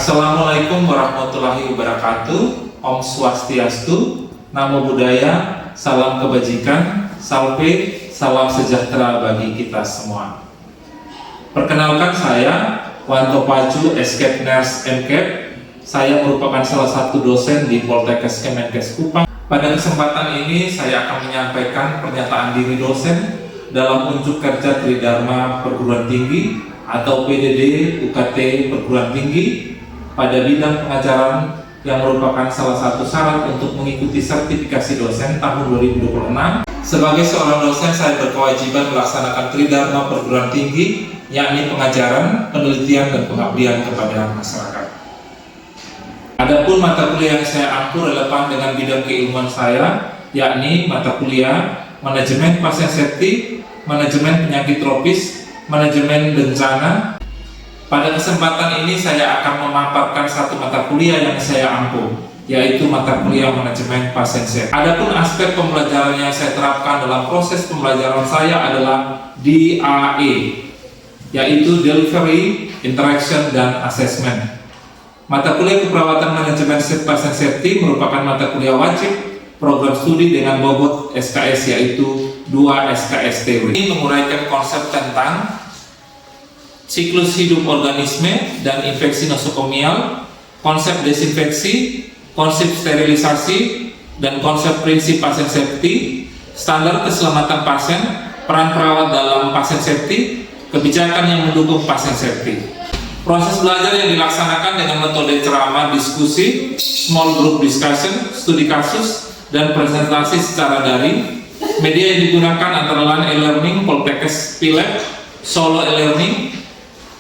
Assalamualaikum warahmatullahi wabarakatuh. Om Swastiastu, Namo Buddhaya, salam kebajikan, salve, salam sejahtera bagi kita semua. Perkenalkan saya Wanto Pacu, Escape Nurse MCAP. Saya merupakan salah satu dosen di Poltekkes Kemenkes Kupang. Pada kesempatan ini saya akan menyampaikan pernyataan diri dosen dalam unjuk kerja Tridharma Perguruan Tinggi atau PDD UKT Perguruan Tinggi pada bidang pengajaran yang merupakan salah satu syarat untuk mengikuti sertifikasi dosen tahun 2026. Sebagai seorang dosen, saya berkewajiban melaksanakan Tridharma Perguruan Tinggi, yakni pengajaran, penelitian, dan pengabdian kepada masyarakat. Adapun mata kuliah yang saya ampu relevan dengan bidang keilmuan saya, yakni mata kuliah Manajemen Pasien Safety, Manajemen Penyakit Tropis, Manajemen Bencana. Pada kesempatan ini saya akan memaparkan satu mata kuliah yang saya ampu, yaitu mata kuliah Manajemen Pasien Safety. Adapun aspek pembelajaran yang saya terapkan dalam proses pembelajaran saya adalah DAE, yaitu Delivery, Interaction, dan Assessment. Mata kuliah keperawatan Manajemen Pasien Safety merupakan mata kuliah wajib program studi dengan bobot SKS, yaitu 2 SKS teori. Ini menguraikan konsep tentang siklus hidup organisme dan infeksi nosokomial, konsep desinfeksi, konsep sterilisasi, dan konsep prinsip pasien safety, standar keselamatan pasien, peran perawat dalam pasien safety, kebijakan yang mendukung pasien safety. Proses belajar yang dilaksanakan dengan metode ceramah, diskusi, small group discussion, studi kasus, dan presentasi secara daring. Media yang digunakan antara lain e-learning, Poltekkes Pilab, Solo e-learning,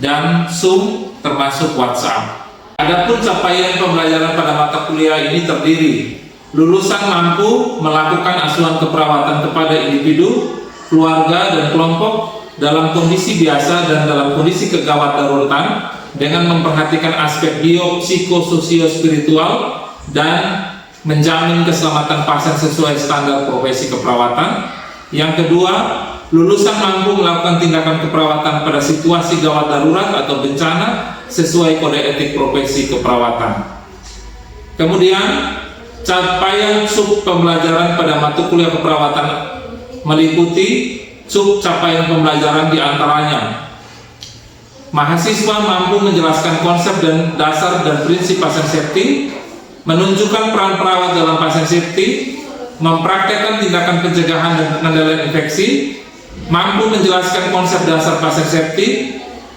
dan Zoom termasuk WhatsApp. Adapun capaian pembelajaran pada mata kuliah ini terdiri lulusan mampu melakukan asuhan keperawatan kepada individu, keluarga, dan kelompok dalam kondisi biasa dan dalam kondisi kegawat daruratan dengan memperhatikan aspek biopsikososio-spiritual dan menjamin keselamatan pasien sesuai standar profesi keperawatan. Yang kedua, lulusan mampu melakukan tindakan keperawatan pada situasi gawat darurat atau bencana sesuai kode etik profesi keperawatan. Kemudian, capaian sub pembelajaran pada mata kuliah keperawatan meliputi sub capaian pembelajaran diantaranya mahasiswa mampu menjelaskan konsep dan dasar dan prinsip pasien safety, menunjukkan peran perawat dalam pasien safety, mempraktekkan tindakan pencegahan dan pengendalian infeksi, mampu menjelaskan konsep dasar pasien safety,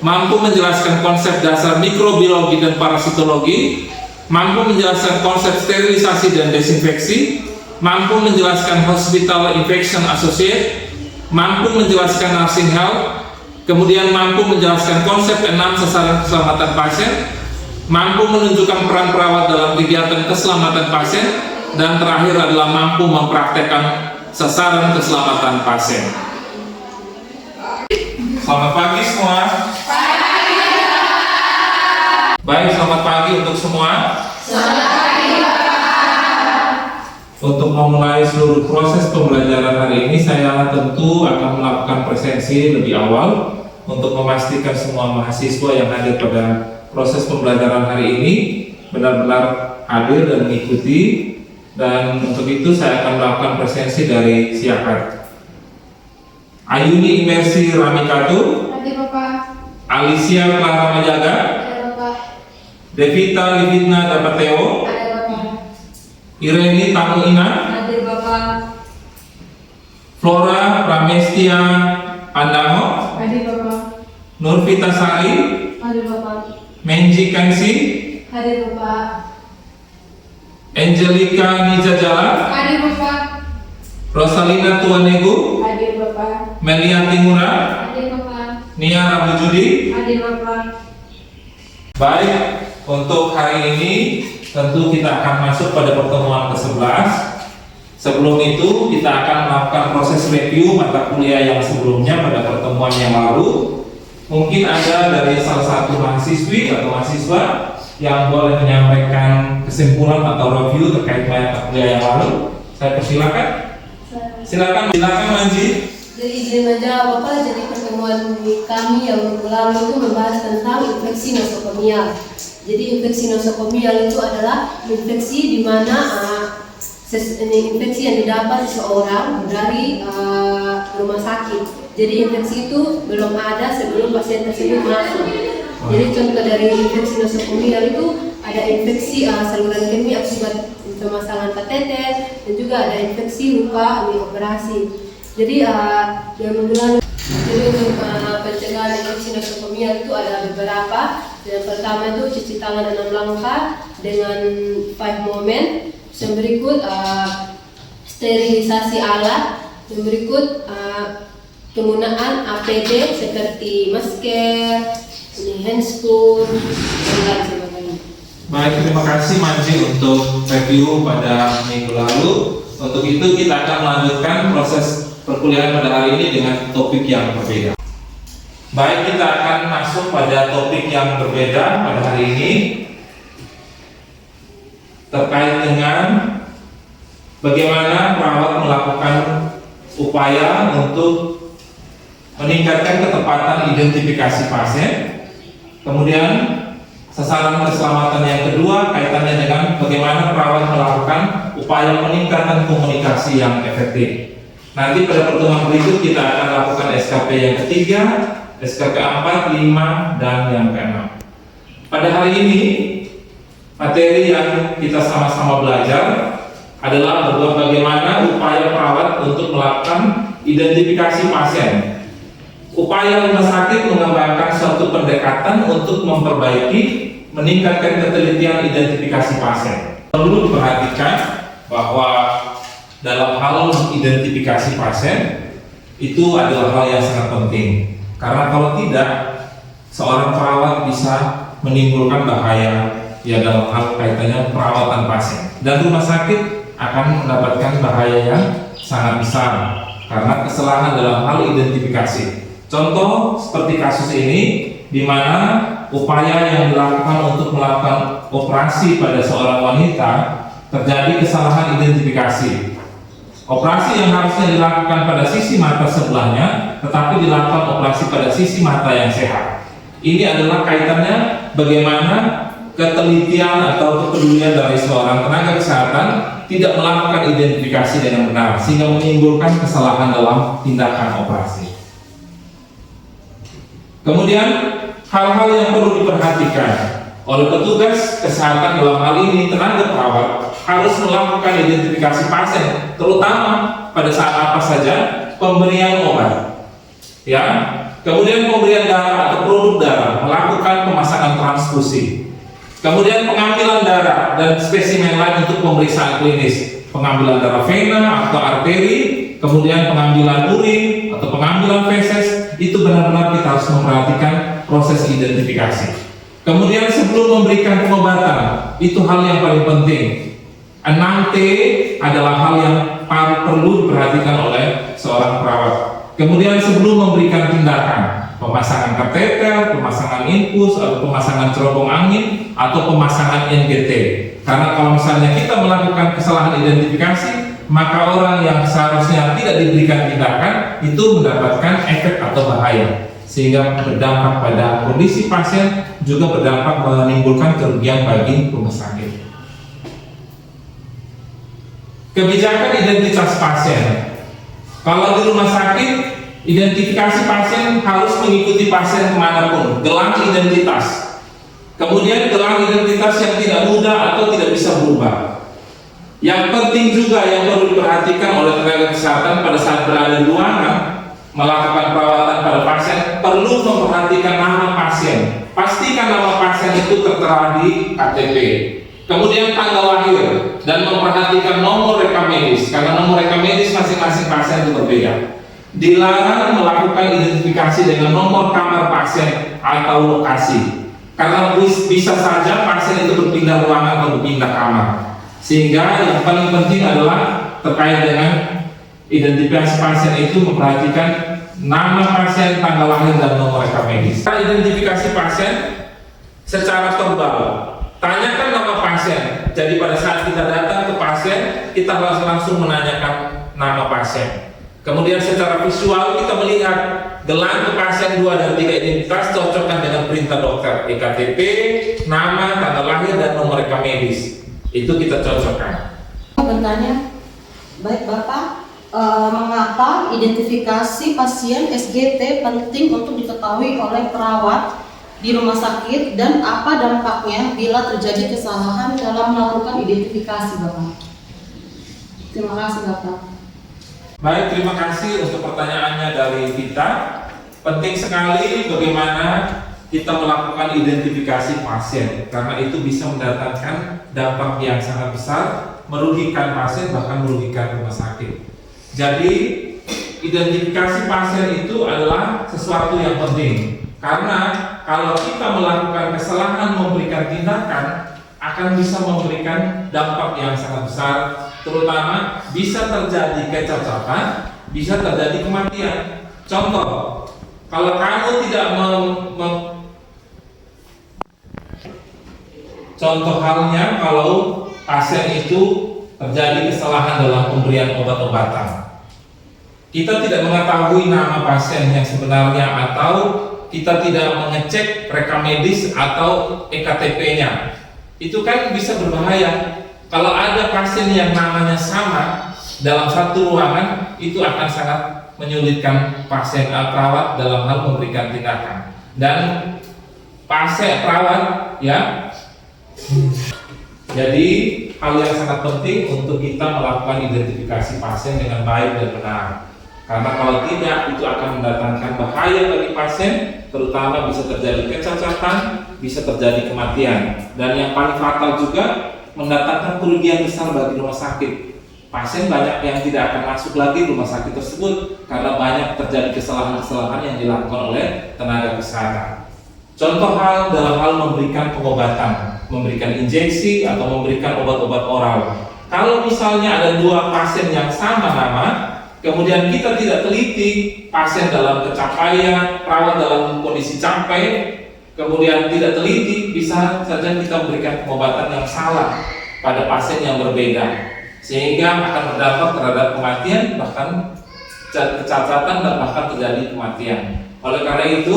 mampu menjelaskan konsep dasar mikrobiologi dan parasitologi, mampu menjelaskan konsep sterilisasi dan desinfeksi, mampu menjelaskan hospital infection associate, mampu menjelaskan nursing health, kemudian mampu menjelaskan konsep 6 sasaran keselamatan pasien, mampu menunjukkan peran perawat dalam kegiatan keselamatan pasien, dan terakhir adalah mampu mempraktekkan sasaran keselamatan pasien. Selamat pagi semua. Baik, selamat pagi untuk semua. Selamat pagi, Pak. Untuk memulai seluruh proses pembelajaran hari ini, saya tentu akan melakukan presensi lebih awal untuk memastikan semua mahasiswa yang hadir pada proses pembelajaran hari ini benar-benar hadir dan mengikuti. Dan untuk itu saya akan melakukan presensi dari Siakat. Ayuni Imersi Ramikato, Hadir, Bapak. Alicia Clara Majaga, Ada, Bapak. Devita Livitna Dapateo, Ada, Bapak. Ireni Tamuina, Hadir, Bapak. Flora Pramestia Pandango, Hadir, Bapak. Nurvita Sari, Hadir, Bapak. Menji Kansi, Hadir, Bapak. Angelica Nijajala, Hadir, Bapak. Rosalina Tuanegu, Hadir, Bapak. Melia Timura, Hadir, Bapak. Nia Ramujudi. Hadir, Bapak. Baik, untuk hari ini tentu kita akan masuk pada pertemuan ke-11. Sebelum itu kita akan melakukan proses review mata kuliah yang sebelumnya pada pertemuan yang lalu. Mungkin ada dari salah satu mahasiswi atau mahasiswa yang boleh menyampaikan kesimpulan atau review terkait mata kuliah yang lalu. Saya persilakan. Silakan Manji. Jadi izin menjawab Bapak, jadi pertemuan kami yang lalu itu membahas tentang infeksi nosokomial. Jadi infeksi nosokomial itu adalah infeksi di mana infeksi yang didapat seseorang dari rumah sakit. Jadi infeksi itu belum ada sebelum pasien tersebut masuk. Jadi contoh dari infeksi nosokomial itu ada infeksi saluran kemih akibat permasalahan kateter, dan juga ada infeksi luka di operasi. Jadi yang minggu jadi untuk pencegahan infeksi nosokomial itu ada beberapa. Yang pertama itu cuci tangan 6 langkah dengan 5 moment. Yang berikut sterilisasi alat. Yang berikut penggunaan APD seperti masker, handscoon, dan lain sebagainya. Baik, terima kasih Manji untuk review pada minggu lalu. Untuk itu kita akan melanjutkan proses perkuliahan pada hari ini dengan topik yang berbeda. Baik, kita akan masuk pada topik yang berbeda pada hari ini terkait dengan bagaimana perawat melakukan upaya untuk meningkatkan ketepatan identifikasi pasien. Kemudian sasaran keselamatan yang kedua kaitannya dengan bagaimana perawat melakukan upaya peningkatan komunikasi yang efektif. Nanti pada pertemuan berikut kita akan lakukan SKP yang ketiga, SKP 4, 5, dan yang ke-6. Pada hari ini materi yang kita sama-sama belajar adalah bagaimana upaya perawat untuk melakukan identifikasi pasien. Upaya rumah sakit mengembangkan suatu pendekatan untuk memperbaiki, meningkatkan ketelitian identifikasi pasien. Perlu diperhatikan bahwa dalam hal mengidentifikasi pasien itu adalah hal yang sangat penting. Karena kalau tidak, seorang perawat bisa menimbulkan bahaya ya dalam hal kaitannya perawatan pasien. Dan rumah sakit akan mendapatkan bahaya yang sangat besar karena kesalahan dalam hal identifikasi. Contoh seperti kasus ini, di mana upaya yang dilakukan untuk melakukan operasi pada seorang wanita terjadi kesalahan identifikasi. Operasi yang harusnya dilakukan pada sisi mata sebelahnya, tetapi dilakukan operasi pada sisi mata yang sehat. Ini adalah kaitannya bagaimana ketelitian atau kepedulian dari seorang tenaga kesehatan tidak melakukan identifikasi dengan benar, sehingga menimbulkan kesalahan dalam tindakan operasi. Kemudian hal-hal yang perlu diperhatikan oleh petugas kesehatan dalam hal ini tenaga perawat harus melakukan identifikasi pasien, terutama pada saat apa saja pemberian obat, ya. Kemudian pemberian darah atau produk darah, melakukan pemasangan transfusi. Kemudian pengambilan darah dan spesimen lain untuk pemeriksaan klinis, pengambilan darah vena atau arteri, kemudian pengambilan urin atau pengambilan feses. Itu benar-benar kita harus memperhatikan proses identifikasi. Kemudian sebelum memberikan pengobatan, itu hal yang paling penting. 6T adalah hal yang perlu diperhatikan oleh seorang perawat. Kemudian sebelum memberikan tindakan, pemasangan kateter, pemasangan infus, atau pemasangan cerobong angin, atau pemasangan NGT. Karena kalau misalnya kita melakukan kesalahan identifikasi, maka orang yang seharusnya tidak diberikan tindakan itu mendapatkan efek atau bahaya, sehingga berdampak pada kondisi pasien, juga berdampak menimbulkan kerugian bagi rumah sakit. Kebijakan identitas pasien. Kalau di rumah sakit, identifikasi pasien harus mengikuti pasien kemanapun, gelang identitas. Kemudian gelang identitas yang tidak mudah atau tidak bisa berubah. Yang penting juga yang perlu diperhatikan oleh tenaga kesehatan pada saat berada di ruangan melakukan perawatan pada pasien, perlu memperhatikan nama pasien. Pastikan nama pasien itu tertera di KTP. Kemudian tanggal lahir dan memperhatikan nomor rekam medis, karena nomor rekam medis masing-masing pasien itu berbeda. Dilarang melakukan identifikasi dengan nomor kamar pasien atau lokasi, karena bisa saja pasien itu berpindah ruangan atau berpindah kamar. Sehingga yang paling penting adalah terkait dengan identifikasi pasien itu memperhatikan nama pasien, tanggal lahir, dan nomor rekam medis. Identifikasi pasien secara verbal. Tanyakan nama pasien. Jadi pada saat kita datang ke pasien, kita langsung menanyakan nama pasien. Kemudian secara visual kita melihat gelang kepastian 2 dan 3 identitas cocokkan dengan perintah dokter, EKTP, nama, tanggal lahir, dan nomor rekam medis. Itu kita cocokkan. Bertanya, baik Bapak, mengapa identifikasi pasien SGT penting untuk diketahui oleh perawat di rumah sakit dan apa dampaknya bila terjadi kesalahan dalam melakukan identifikasi, Bapak? Terima kasih, Bapak. Baik, terima kasih untuk pertanyaannya dari Vita. Penting sekali bagaimana kita melakukan identifikasi pasien, karena itu bisa mendatangkan dampak yang sangat besar, merugikan pasien, bahkan merugikan rumah sakit. Jadi, identifikasi pasien itu adalah sesuatu yang penting, karena kalau kita melakukan kesalahan memberikan tindakan, akan bisa memberikan dampak yang sangat besar, terutama bisa terjadi kecacatan, bisa terjadi kematian. Contoh, kalau kamu tidak contoh halnya kalau pasien itu terjadi kesalahan dalam pemberian obat-obatan. Kita tidak mengetahui nama pasien yang sebenarnya atau kita tidak mengecek rekam medis atau EKTP-nya. Itu kan bisa berbahaya. Kalau ada pasien yang namanya sama dalam satu ruangan, itu akan sangat menyulitkan pasien perawat dalam hal memberikan tindakan. Dan pasien perawat ya. Jadi hal yang sangat penting untuk kita melakukan identifikasi pasien dengan baik dan benar. Karena kalau tidak, itu akan mendatangkan bahaya bagi pasien, terutama bisa terjadi kecacatan, bisa terjadi kematian. Dan yang paling fatal juga, mendatangkan kerugian besar bagi rumah sakit. Pasien banyak yang tidak akan masuk lagi rumah sakit tersebut karena banyak terjadi kesalahan-kesalahan yang dilakukan oleh tenaga kesehatan. Contoh hal dalam hal memberikan pengobatan, memberikan injeksi atau memberikan obat-obat oral. Kalau misalnya ada 2 pasien yang sama nama, kemudian kita tidak teliti, pasien dalam kecapaian, perawat dalam kondisi capek, kemudian tidak teliti, bisa saja kita memberikan pengobatan yang salah pada pasien yang berbeda, sehingga akan berdampak terhadap kematian, bahkan kecacatan dan bahkan terjadi kematian. Oleh karena itu,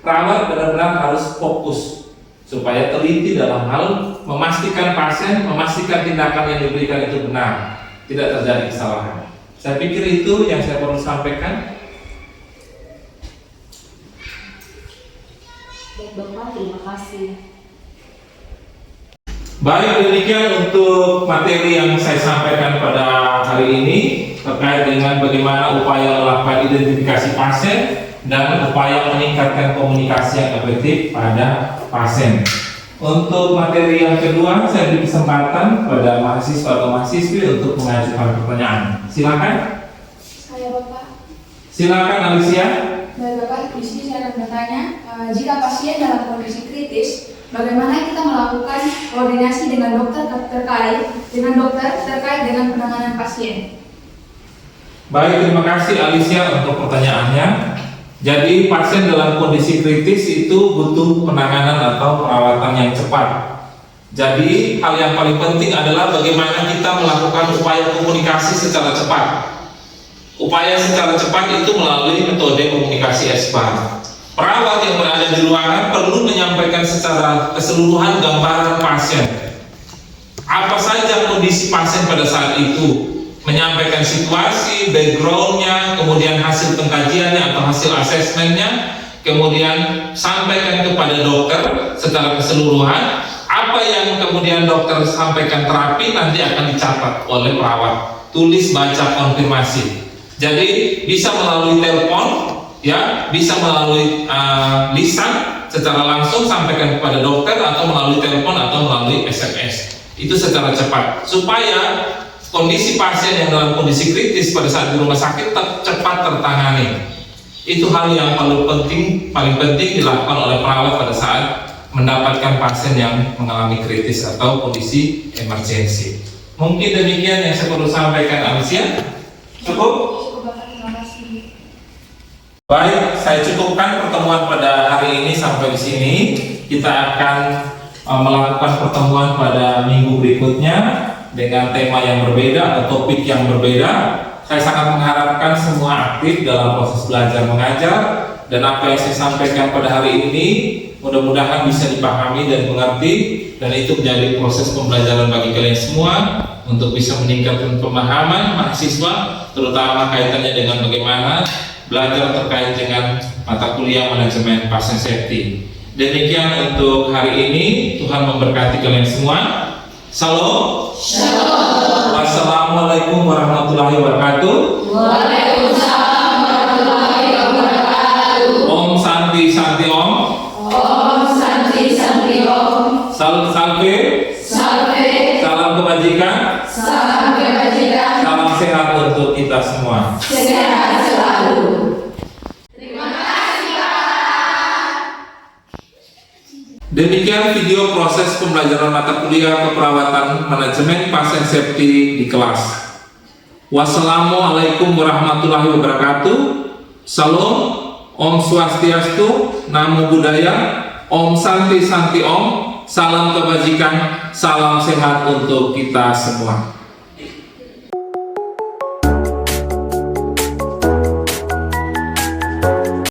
perawat benar-benar harus fokus supaya teliti dalam hal memastikan pasien, memastikan tindakan yang diberikan itu benar, tidak terjadi kesalahan. Saya pikir itu yang saya perlu sampaikan. Bapak, terima kasih. Baik, demikian untuk materi yang saya sampaikan pada hari ini terkait dengan bagaimana upaya melakukan identifikasi pasien dan upaya meningkatkan komunikasi yang efektif pada pasien. Untuk materi yang kedua, saya beri kesempatan pada mahasiswa atau mahasiswi untuk mengajukan pertanyaan. Silakan. Saya Bapak. Silakan Alicia. Baik Bapak, di sini saya akan bertanya, jika pasien dalam kondisi kritis, bagaimana kita melakukan koordinasi dengan dokter terkait dengan penanganan pasien? Baik, terima kasih Alicia untuk pertanyaannya. Jadi pasien dalam kondisi kritis itu butuh penanganan atau perawatan yang cepat. Jadi hal yang paling penting adalah bagaimana kita melakukan upaya komunikasi secara cepat. Upaya secara cepat itu melalui metode komunikasi SBAR. Perawat yang berada di ruangan perlu menyampaikan secara keseluruhan gambaran pasien. Apa saja kondisi pasien pada saat itu, menyampaikan situasi, backgroundnya, kemudian hasil pengkajiannya atau hasil asesmennya, kemudian sampaikan kepada dokter secara keseluruhan. Apa yang kemudian dokter sampaikan terapi nanti akan dicatat oleh perawat, tulis, baca, konfirmasi. Jadi bisa melalui telepon, ya, bisa melalui lisan secara langsung sampaikan kepada dokter, atau melalui telepon atau melalui SMS. Itu secara cepat supaya kondisi pasien yang dalam kondisi kritis pada saat di rumah sakit cepat tertangani. Itu hal yang paling penting dilakukan oleh perawat pada saat mendapatkan pasien yang mengalami kritis atau kondisi emergensi. Mungkin demikian yang saya perlu sampaikan, Alicia. Cukup? Cukup Bapak, terima kasih. Baik, saya cukupkan pertemuan pada hari ini sampai di sini. Kita akan melakukan pertemuan pada minggu berikutnya dengan tema yang berbeda atau topik yang berbeda. Saya sangat mengharapkan semua aktif dalam proses belajar mengajar, dan apa yang saya sampaikan pada hari ini mudah-mudahan bisa dipahami dan mengerti, dan itu menjadi proses pembelajaran bagi kalian semua untuk bisa meningkatkan pemahaman mahasiswa, terutama kaitannya dengan bagaimana belajar terkait dengan mata kuliah manajemen pasien safety. Demikian untuk hari ini, Tuhan memberkati kalian semua. Salam. Shalom. Wassalamualaikum warahmatullahi wabarakatuh. Waalaikumsalam warahmatullahi wabarakatuh. Om Santi Santi Om. Om Santi Santi Om. Salve. Salve. Salam kebajikan. Salam kebajikan. Salam sehat untuk kita semua. Sehat selalu. Demikian video proses pembelajaran mata kuliah keperawatan manajemen pasien safety di kelas. Wassalamualaikum warahmatullahi wabarakatuh. Salam, Om Swastiastu, Namo Buddhaya, Om Santi Santi Om, salam kebajikan, salam sehat untuk kita semua.